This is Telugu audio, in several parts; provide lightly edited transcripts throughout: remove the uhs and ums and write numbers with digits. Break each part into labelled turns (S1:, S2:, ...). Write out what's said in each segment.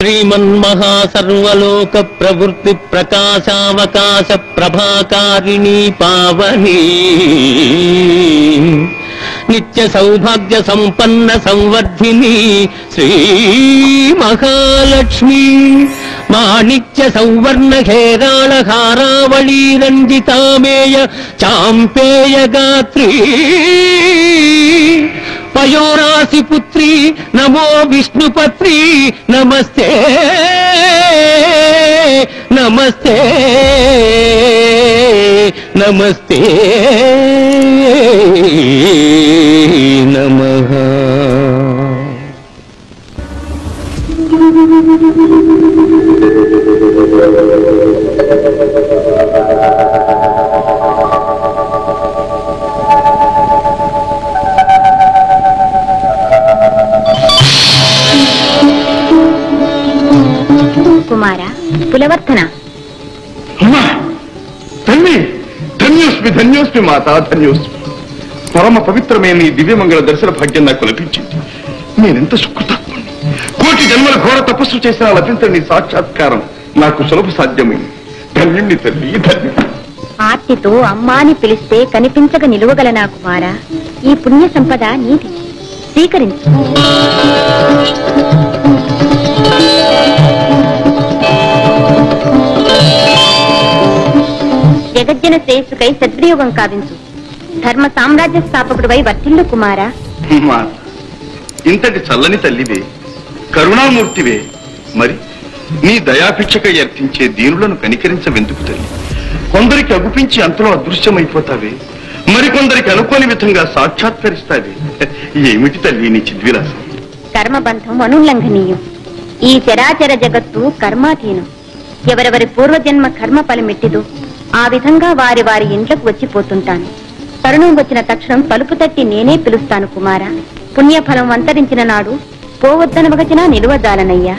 S1: శ్రీమన్మహాసర్వలోక ప్రవృత్తి ప్రకాశావకాశ ప్రభాకారిణీ పావనీ నిత్య సౌభాగ్య సంపన్న సంవర్ధిని శ్రీ మహాలక్ష్మి మాణిక్య సౌవర్ణ హేరాళ హారావళీ రంజితామేయ చాంపేయ గాత్రీ పయోరాసి పుత్రి నమో విష్ణుపత్రి నమస్తే నమస్తే నమస్తే నమః.
S2: కుమారా పులవర్ధన
S3: తల్లి ధన్యోస్మి ధన్యోస్మి మాత ధన్యోస్మి. పరమ పవిత్రమైన ఈ దివ్యమంగళ దర్శన భాగ్యం నాకు లభించింది. నేనెంత సుకృతాత్ముని. కోటి జన్మల ఘోర తపస్సు చేసిన లభించని సాక్షాత్కారం నాకు సులభ సాధ్యమైంది. ధన్యుణ్ణి తల్లి ధన్యుణ్ణి.
S2: ఆర్తితో అమ్మాని పిలిస్తే కనిపించక నిలువగల నా కుమారా, ఈ పుణ్య సంపద నీది, స్వీకరించు. జగజ్జన శ్రేయస్సుకై సద్వినియోగం కావించు. ధర్మ సామ్రాజ్య స్థాపకుడివై వర్తిల్లు కుమారా.
S3: ఇంతటి చల్లని తల్లివే, కరుణామూర్తివే, మరి నీ దయాభిక్షకై అర్థించే దీనులను కనికరించవెందుకు తల్లి? కొందరికి అగుపించి అంతలో అదృశ్యమైపోతావే, మరికొందరికి అనుకోని విధంగా సాక్షాత్కరిస్తావే. ఏమిటి తల్లి నీ చిద్విలాసం?
S2: కర్మబంధం అనుల్లంఘనీయం. ఈ చరాచర జగత్తు కర్మాధీనం. ఎవరెవరి పూర్వజన్మ కర్మ ఫలమెట్టిదో ఆ విధంగా వారి వారి ఇంట్లకు వచ్చిపోతుంటాను. తరుణం వచ్చిన తక్షణం తలుపు తట్టి నేనే పిలుస్తాను కుమారా. పుణ్యఫలం అంతరించిన నాడు పోవద్దనవగచినా నిలువదాలనయ్యా.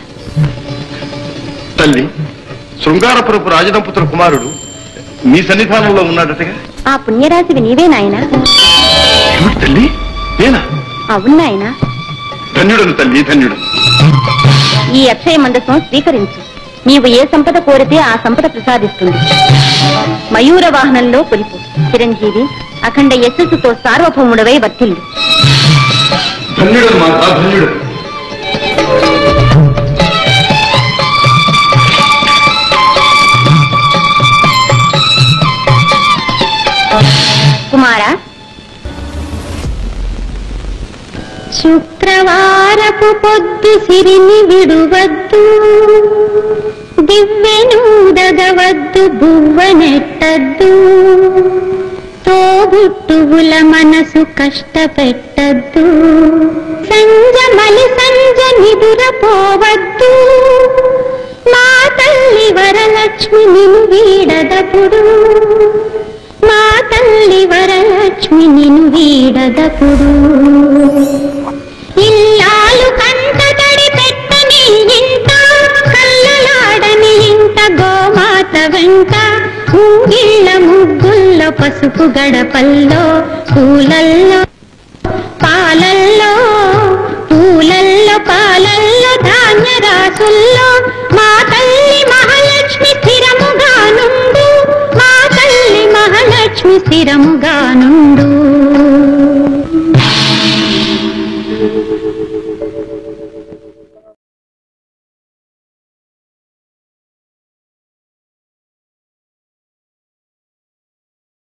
S3: తల్లి, శృంగారపురపు రాజదంపతుల కుమారుడు మీ సన్నిధానంలో ఉన్నాడటగా?
S2: ఆ పుణ్యరాశివి నీవే నాయనా.
S3: తల్లి నేనా?
S2: అవును నాయనా.
S3: ధన్యుడను తల్లి ధన్యుడు.
S2: ఈ అక్షయ మందసం స్వీకరించు. నీవు ఏ సంపద కోరితే ఆ సంపద ప్రసాదిస్తుంది. మయూర వాహనంలో కొలిపు చిరంజీవి అఖండ యశస్సుతో సార్వభౌముడవై వర్తిల్లు.
S3: ధన్యుడు మాతా ధన్యుడు.
S2: కుమారా, శుక్రవారపు పొద్దు సిరిని విడువద్దు, దివ్వెనూదగవద్దు, బువ్వనెట్టద్దు, తోబుట్టువుల మనసు కష్టపెట్టద్దు, సంజమలి సంజ నిదురపోవద్దు, మా తల్లి వరలక్ష్మి నిన్ను వీడదపుడు, మా తల్లి వరలక్ష్మి నిన్ను వీడదపుడు. ఇల్లాలు కంటతడి పెట్టని ఇంట, కళ్ళలాడని ఇంట, గోమాత వెంట, ముంగిళ్ళ ముగ్గుల్లో, పసుపు గడపల్లో, పూలల్లో పాలల్లో, పూలల్లో పాలల్లో, ధాన్య రాసుల్లో, మా తల్లి మహాలక్ష్మి స్థిరముగా నుండు, మా తల్లి మహాలక్ష్మి స్థిరముగా నుండు.